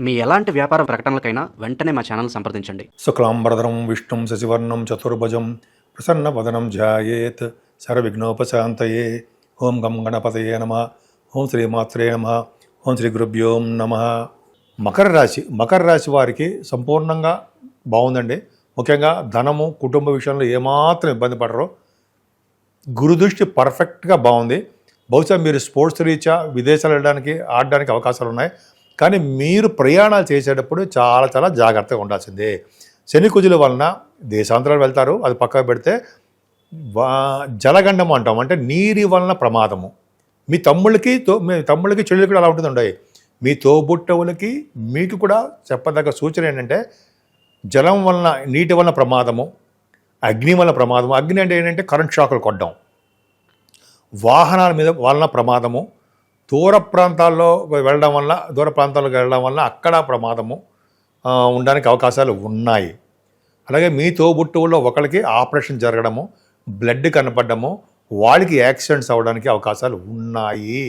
మీ ఎలాంటి వ్యాపార ప్రకటనలకైనా వెంటనే మా ఛానల్ సంప్రదించండి. శుక్లాంబరధరం విష్ణుం శశివర్ణం చతుర్భుజం ప్రసన్నవదనం ధ్యాయేత్ సర్వవిఘ్నోపశాంతయే. ఓం గం గణపతయే నమః. ఓం శ్రీమాత్రే నమః. ఓం శ్రీ గురుభ్యో నమః. మకర రాశి వారికి సంపూర్ణంగా బాగుందండి. ముఖ్యంగా ధనము, కుటుంబ విషయంలో ఏమాత్రం ఇబ్బంది పడరు. గురుదృష్టి పర్ఫెక్ట్గా బాగుంది. బహుశా మీరు స్పోర్ట్స్ రీత్యా విదేశాలు వెళ్ళడానికి ఆడడానికి అవకాశాలు ఉన్నాయి. కానీ మీరు ప్రయాణాలు చేసేటప్పుడు చాలా చాలా జాగ్రత్తగా ఉండాల్సిందే. శని కుజుల వలన దేశాంతరాలు వెళ్తారు, అది పక్కకు పెడితే జలగండము అంటాం, అంటే నీరి వలన ప్రమాదము. మీ తమ్ముళ్ళకి చెల్లెలు కూడా అలా ఉంటుందండి. మీ తోబుట్టవులకి మీకు కూడా చెప్పదగ్గ సూచన ఏంటంటే జలం వలన, నీటి వలన ప్రమాదము, అగ్ని వలన ప్రమాదము. అగ్ని అంటే ఏంటంటే కరెంట్ షాకులు కొట్టడం, వాహనాల మీద వలన ప్రమాదము, దూర ప్రాంతాల్లోకి వెళ్ళడం వల్ల అక్కడ ప్రమాదము ఉండడానికి అవకాశాలు ఉన్నాయి. అలాగే మీ తోబుట్టువుల్లో ఒకరికి ఆపరేషన్ జరగడము, బ్లడ్ కనపడము, వాళ్ళకి యాక్సిడెంట్స్ అవ్వడానికి అవకాశాలు ఉన్నాయి.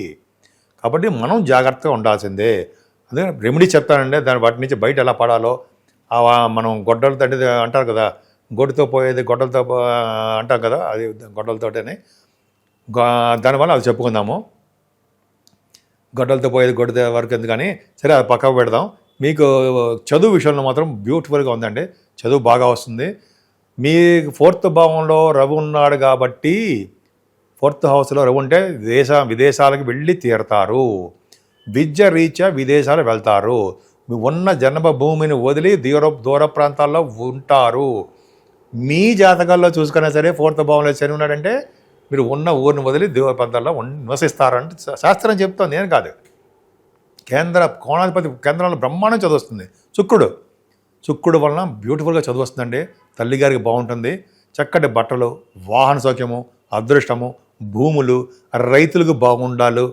కాబట్టి మనం జాగ్రత్తగా ఉండాల్సిందే. అదే రెమెడీ చెప్తానండి, వాటి నుంచి బయట ఎలా పడాలో. మనం గొడ్డలతో అంటే అంటారు కదా, గొడ్డుతో పోయేది గొడ్డలతో అంటాం కదా, అది గొడ్డలతోటని. దానివల్ల అది చెప్పుకుందాము. గొడ్డలతో పోయేది గొడ్డ వరకు ఎందుకు కానీ, సరే అది పక్కకు పెడదాం. మీకు చదువు విషయంలో మాత్రం బ్యూటిఫుల్గా ఉందండి. చదువు బాగా వస్తుంది. మీ 4th భావంలో రవి ఉన్నాడు కాబట్టి, 4th హౌస్లో రవి ఉంటే విదేశాలకు వెళ్ళి తీరతారు. విద్య రీత్యా విదేశాలు వెళ్తారు. మీ ఉన్న జన్మభూమిని వదిలి దూర ప్రాంతాల్లో ఉంటారు. మీ జాతకాల్లో చూసుకున్నా సరే 4th భావంలో శని ఉన్నాడంటే మీరు ఉన్న ఊరిని వదిలి దూర ప్రాంతాల్లో నివసిస్తారంటే శాస్త్రం చెప్తుంది, నేను కాదు. కోణాధిపతి కేంద్రంలో బ్రహ్మాండం చదువుస్తుంది. శుక్రుడు వలన బ్యూటిఫుల్గా చదువు వస్తుందండి. తల్లిగారికి బాగుంటుంది. చక్కటి బట్టలు, వాహన సౌఖ్యము, అదృష్టము, భూములు, రైతులకు బాగుండాలి.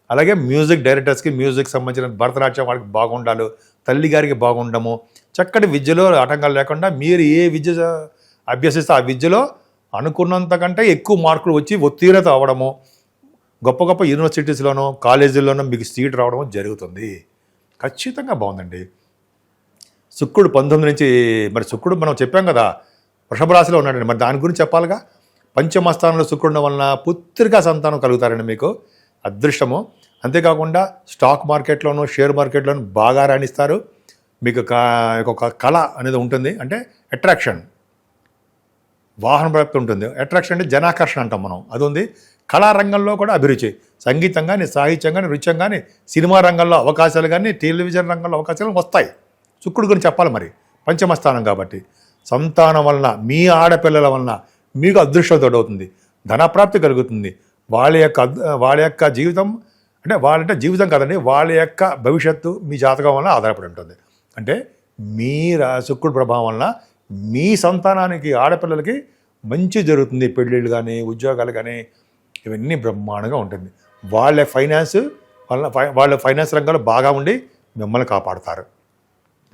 అలాగే మ్యూజిక్ డైరెక్టర్స్కి, మ్యూజిక్ సంబంధించిన భరతనాట్యం వాళ్ళకి బాగుండాలి. తల్లిగారికి బాగుండము, చక్కటి విద్యలో ఆటంకాలు లేకుండా మీరు ఏ విద్య అభ్యసిస్తే ఆ విద్యలో అనుకున్నంతకంటే ఎక్కువ మార్కులు వచ్చి ఉత్తీర్ణత అవ్వడము, గొప్ప గొప్ప యూనివర్సిటీస్లోనూ కాలేజీల్లోనూ మీకు సీట్ రావడం జరుగుతుంది. ఖచ్చితంగా బాగుందండి. శుక్రుడు 19 నుంచి, మరి శుక్రుడు మనం చెప్పాం కదా వృషభ రాశిలో ఉన్నాడండి, మరి దాని గురించి చెప్పాలిగా. పంచమ స్థానంలో శుక్రుడు వలన పుత్రికా సంతానం కలుగుతారండి, మీకు అదృష్టము. అంతేకాకుండా స్టాక్ మార్కెట్లోనూ షేర్ మార్కెట్లోనూ బాగా రాణిస్తారు. మీకు ఒక కళ అనేది ఉంటుంది, అంటే అట్రాక్షన్, వాహన ప్రాప్తి ఉంటుంది. అట్రాక్షన్ అంటే జనాకర్షణ అంటాం మనం, అది ఉంది. కళారంగంలో కూడా అభిరుచి, సంగీతం కానీ, సాహిత్యం కానీ, నృత్యం కానీ, సినిమా రంగంలో అవకాశాలు కానీ, టెలివిజన్ రంగంలో అవకాశాలు వస్తాయి. శుక్రుడు గురించి చెప్పాలి మరి, పంచమ స్థానం కాబట్టి. సంతానం వలన, మీ ఆడపిల్లల వలన మీకు అదృష్టం తోడవుతుంది, ధనప్రాప్తి కలుగుతుంది. వాళ్ళ యొక్క జీవితం అంటే వాళ్ళంటే జీవితం కాదండి, వాళ్ళ యొక్క భవిష్యత్తు మీ జాతకం వలన ఆధారపడి ఉంటుంది. అంటే మీ శుక్రుడు ప్రభావం వలన మీ సంతానానికి, ఆడపిల్లలకి మంచి జరుగుతుంది. పెళ్ళిళ్ళు కానీ, ఉద్యోగాలు కానీ, ఇవన్నీ బ్రహ్మాండంగా ఉంటుంది. వాళ్ళ ఫైనాన్స్ రంగంలో బాగా ఉండి మిమ్మల్ని కాపాడుతారు.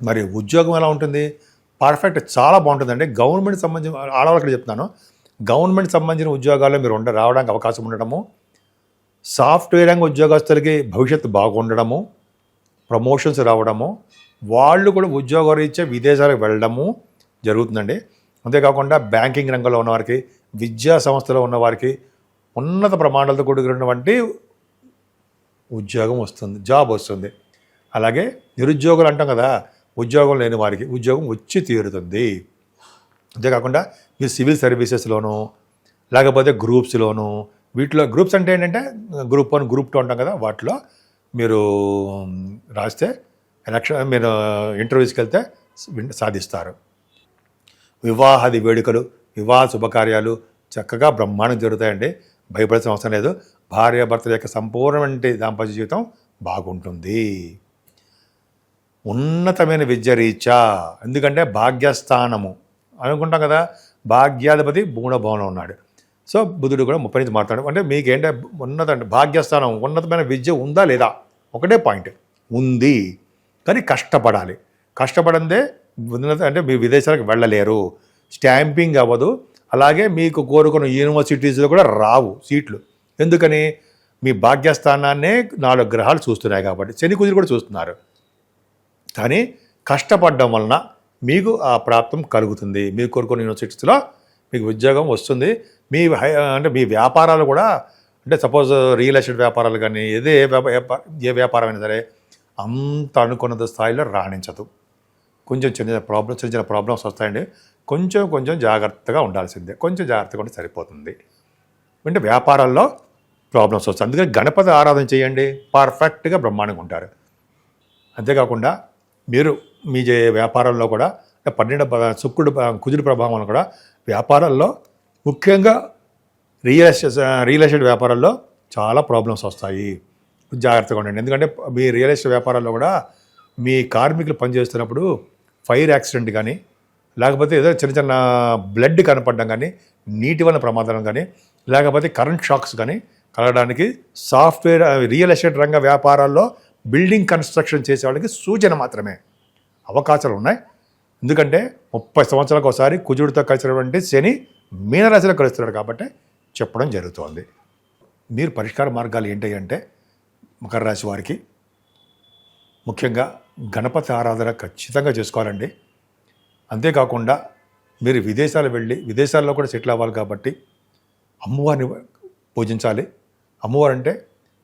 మరి ఉద్యోగం ఎలా ఉంటుంది? పర్ఫెక్ట్, చాలా బాగుంటుందండి. గవర్నమెంట్ సంబంధించిన ఆడవాళ్ళకి చెప్తున్నాను, గవర్నమెంట్ సంబంధించిన ఉద్యోగాల్లో మీరు రావడానికి అవకాశం ఉండడము, సాఫ్ట్వేర్ రంగ ఉద్యోగస్తులకి భవిష్యత్తు బాగుండడము, ప్రమోషన్స్ రావడము, వాళ్ళు కూడా ఉద్యోగరీత్యా విదేశాలకు వెళ్ళడము జరుగుతుందండి. అంతేకాకుండా బ్యాంకింగ్ రంగంలో ఉన్నవారికి, విద్యా సంస్థలో ఉన్నవారికి ఉన్నత ప్రమాణాలతో కూడుకున్నటువంటి ఉద్యోగం వస్తుంది, జాబ్ వస్తుంది. అలాగే నిరుద్యోగులు అంటాం కదా, ఉద్యోగం లేని వారికి ఉద్యోగం వచ్చి తీరుతుంది. అంతేకాకుండా మీరు సివిల్ సర్వీసెస్లోనూ, లేకపోతే గ్రూప్స్లోనూ, వీటిలో గ్రూప్స్ అంటే ఏంటంటే గ్రూప్ 1, గ్రూప్ 2 అంటాం కదా, వాటిలో మీరు రాస్తే మీరు ఇంటర్వ్యూస్కి వెళ్తే సాధిస్తారు. వివాహాది వేడుకలు, వివాహ శుభకార్యాలు చక్కగా బ్రహ్మాండం జరుగుతాయండి. భయపడాల్సిన అవసరం లేదు. భార్యాభర్తల యొక్క సంపూర్ణమైన దాంపత్య జీవితం బాగుంటుంది. ఉన్నతమైన విద్య రీత్యా, ఎందుకంటే భాగ్యస్థానము అనుకుంటాం కదా, భాగ్యాధిపతి 3వ భవనంలో ఉన్నాడు. సో బుధుడు కూడా 30 నుంచి మాట్లాడు. అంటే మీకు ఏంటంటే భాగ్యస్థానం, ఉన్నతమైన విద్య ఉందా లేదా, ఒకటే పాయింట్. ఉంది, కానీ కష్టపడాలి. కష్టపడందే అంటే మీరు విదేశాలకు వెళ్ళలేరు, స్టాంపింగ్ అవ్వదు. అలాగే మీకు కోరుకున్న యూనివర్సిటీస్లో కూడా రావు సీట్లు. ఎందుకని? మీ భాగ్యస్థానాన్నే 4 గ్రహాలు చూస్తున్నాయి కాబట్టి. శని కుజులు కూడా చూస్తున్నారు. కానీ కష్టపడడం వలన మీకు ఆ ప్రాప్తం కలుగుతుంది. మీరు కోరుకున్న యూనివర్సిటీస్లో మీకు ఉద్యోగం వస్తుంది. అంటే మీ వ్యాపారాలు కూడా, అంటే సపోజ్ రియల్ ఎస్టేట్ వ్యాపారాలు కానీ ఏ వ్యాపారమైనా సరే అంత అనుకున్న స్థాయిలో రాణించదు. కొంచెం చిన్న ప్రాబ్లమ్స్ వస్తాయండి. కొంచెం జాగ్రత్తగా ఉండాల్సిందే. కొంచెం జాగ్రత్తగా ఉంటే సరిపోతుంది. అంటే వ్యాపారాల్లో ప్రాబ్లమ్స్ వస్తాయి. అందుకని గణపతి ఆరాధన చేయండి, పర్ఫెక్ట్గా బ్రహ్మాండంగా ఉంటారు. అంతేకాకుండా మీరు మీ వ్యాపారంలో కూడా 12 కుజుడు ప్రభావం కూడా వ్యాపారాల్లో, ముఖ్యంగా రియల్ ఎస్టేట్ వ్యాపారాల్లో చాలా ప్రాబ్లమ్స్ వస్తాయి. జాగ్రత్తగా ఉండండి. ఎందుకంటే మీ రియల్ ఎస్టేట్ వ్యాపారాల్లో కూడా మీ కార్మికులు పనిచేస్తున్నప్పుడు ఫైర్ యాక్సిడెంట్ కానీ, లేకపోతే ఏదో చిన్న బ్లడ్ కనపడడం కానీ, నీటి వల్ల ప్రమాదం కానీ, లేకపోతే కరెంట్ షాక్స్ కానీ కలగడానికి సాఫ్ట్వేర్ రియల్ ఎస్టేట్ రంగ వ్యాపారాల్లో బిల్డింగ్ కన్స్ట్రక్షన్ చేసే వాళ్ళకి సూచన మాత్రమే. అవకాశాలు ఉన్నాయి. ఎందుకంటే 30 సంవత్సరాలకు ఒకసారి కుజుడితో కలిసినటువంటి శని మీనరాశిలో కలుస్తున్నాడు కాబట్టి చెప్పడం జరుగుతోంది. మీరు పరిష్కార మార్గాలు ఏంటి అంటే, మకర రాశి వారికి ముఖ్యంగా గణపతి ఆరాధన ఖచ్చితంగా చేసుకోవాలండి. అంతేకాకుండా మీరు విదేశాల్లో కూడా సెటిల్ అవ్వాలి కాబట్టి అమ్మవారిని పూజించాలి. అమ్మవారు అంటే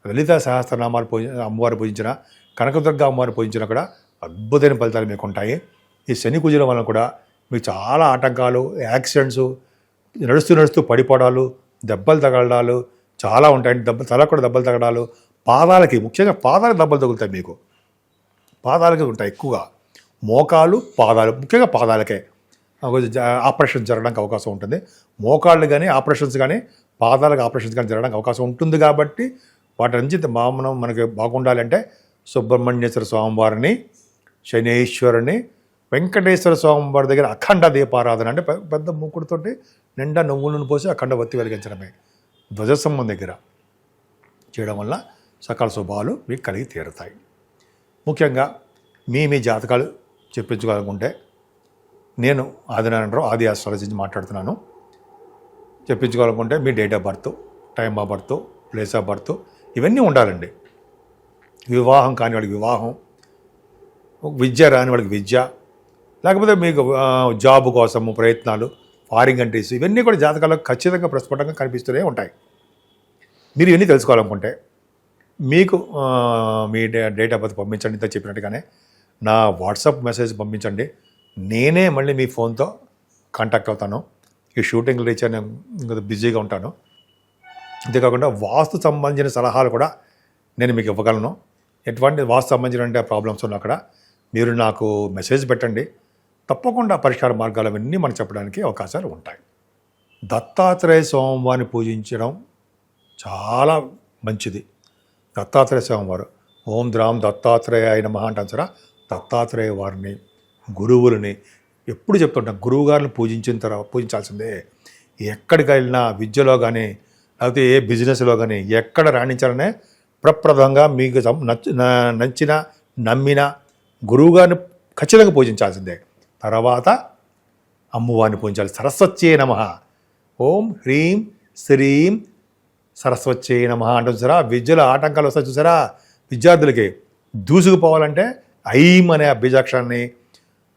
లలిత సహస్రనామాలు అమ్మవారు పూజించిన, కనకదుర్గ అమ్మవారిని పూజించినా కూడా అద్భుతమైన ఫలితాలు మీకు ఉంటాయి. ఈ శని కుజుల వలన కూడా మీకు చాలా ఆటంకాలు, యాక్సిడెంట్స్, నడుస్తూ పడిపోవడాలు, దెబ్బలు తగలడాలు చాలా ఉంటాయండి. తలకు కూడా దెబ్బలు తగడాలు, ముఖ్యంగా పాదాలకు దెబ్బలు తగులుతాయి. మీకు పాదాలకి ఉంటాయి ఎక్కువగా. మోకాలు, పాదాలు, ముఖ్యంగా పాదాలకే ఆపరేషన్ జరగడానికి అవకాశం ఉంటుంది. మోకాళ్ళు కానీ ఆపరేషన్స్ కానీ, పాదాలకు ఆపరేషన్స్ కానీ జరగడానికి అవకాశం ఉంటుంది. కాబట్టి వాటి నుంచి మనకి బాగుండాలంటే సుబ్రహ్మణ్యేశ్వర స్వామివారిని, శనీశ్వరుని, వెంకటేశ్వర స్వామివారి దగ్గర అఖండ దీపారాధన, అంటే పెద్ద మూకుడుతోటి నిండా నువ్వుల నూనె పోసి అఖండ వత్తి వెలిగించడమే ధ్వజస్తంభం దగ్గర చేయడం వల్ల సకల శుభాలు మీకు కలిగి తీరుతాయి. ముఖ్యంగా మీ జాతకాలు చెప్పించుకోవాలనుకుంటే నేను ఆదినారాయణరావు, ఆది ఆస్ట్రాలజీ నుంచి మాట్లాడుతున్నాను. చెప్పించుకోవాలనుకుంటే మీ date of birth, time of birth, place of birth ఇవన్నీ ఉండాలండి. వివాహం కాని వాడికి వివాహం, విద్య రాని వాడికి విద్య, లేకపోతే మీకు జాబ్ కోసము ప్రయత్నాలు, ఫారిన్ కంట్రీస్, ఇవన్నీ కూడా జాతకాల్లో ఖచ్చితంగా ప్రస్ఫుటంగా కనిపిస్తూనే ఉంటాయి. మీరు ఇవన్నీ తెలుసుకోవాలనుకుంటే మీకు మీ డేట్ ఆఫ్ బర్త్ పంపించండి. ఇంత చెప్పినట్టుగానే నా వాట్సాప్ మెసేజ్ పంపించండి. నేనే మళ్ళీ మీ ఫోన్తో కాంటాక్ట్ అవుతాను. ఈ షూటింగ్ రీచ్ నేను ఇంకా బిజీగా ఉంటాను. అంతేకాకుండా వాస్తు సంబంధించిన సలహాలు కూడా నేను మీకు ఇవ్వగలను. ఎటువంటి వాస్తు సంబంధించిన ప్రాబ్లమ్స్ ఉన్నా అక్కడ మీరు నాకు మెసేజ్ పెట్టండి. తప్పకుండా పరిష్కార మార్గాలు అవన్నీ మనకు చెప్పడానికి అవకాశాలు ఉంటాయి. దత్తాత్రేయ స్వామివారిని పూజించడం చాలా మంచిది. దత్తాత్రేయ స్వామివారు ఓం ద్రాం దత్తాత్రేయాయ నమః అంటాం సరే. దత్తాత్రేయ వారిని, గురువులని ఎప్పుడు చెప్తుంటాం. గురువు గారిని పూజించాల్సిందే. ఎక్కడికి వెళ్ళినా విద్యలో కానీ, లేకపోతే ఏ బిజినెస్లో కానీ ఎక్కడ రాణించాలనే ప్రప్రదంగా మీకు నచ్చిన నమ్మిన గురువుగారిని ఖచ్చితంగా పూజించాల్సిందే. తర్వాత అమ్మవారిని పూజించాలి. సరస్వత్యై నమః, ఓం హ్రీం శ్రీం సరస్వత్యై నమః అంటాం చూసారా. విద్యలో ఆటంకాలు వస్తాయి చూసారా విద్యార్థులకి. దూసుకుపోవాలంటే ఐం అనే బీజాక్షరాన్ని,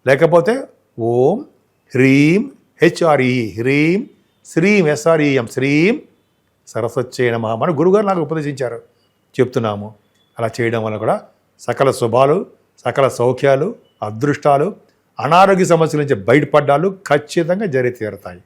లేకపోతే ఓం హ్రీం హెచ్ఆర్ఈ హ్రీం శ్రీం ఎస్ఆర్ఈఎం శ్రీం సరస్వత్యై నమః మన గురువుగారు నాకు ఉపదేశించారు, చెప్తున్నాము. అలా చేయడం వల్ల కూడా సకల శుభాలు, సకల సౌఖ్యాలు, అదృష్టాలు, అనారోగ్య సమస్యల నుంచి బయటపడ్డాలు ఖచ్చితంగా జరిగి తీరుతాయి.